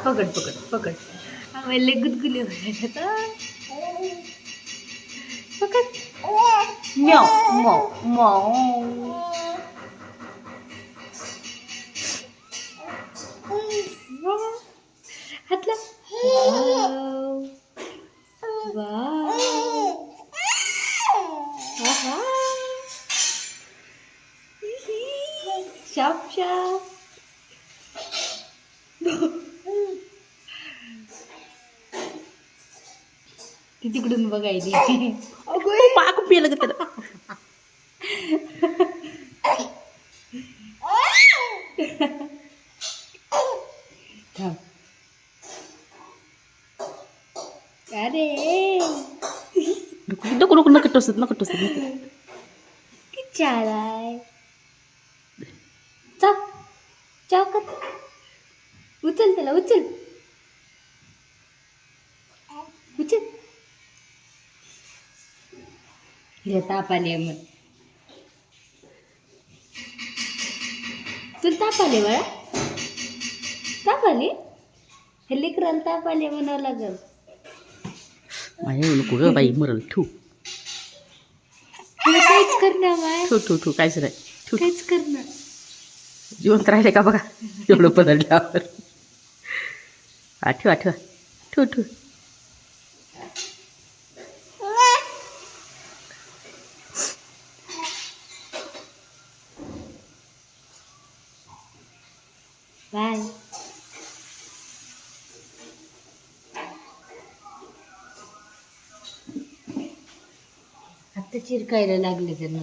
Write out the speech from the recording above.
पकड पकड पकड आम्हाला गुदगुले होतात पकड म्याव म्याव म्याव हातला शाप शाप ती तिकडून बघायली पाक पिलं ग त्याला अरे नको नको नका टोचत नका टोचत किती छान आहे चाव चाव कर उचल त्याला उचल उचल हिला ताप आले मग तुला ताप आले बाळा ताप आले हे लेकराला ताप आले म्हणावं लागल माझ्या नको ग बाई मरल ठू तुला काहीच करणार माय ठू ठू ठू कायच नाही ठू काहीच करणार जिवंत राहिले का बघा एवढं पदरल्यावर आठवा आठवा ठू ठू बाय आता चिरकायला लागले त्यांना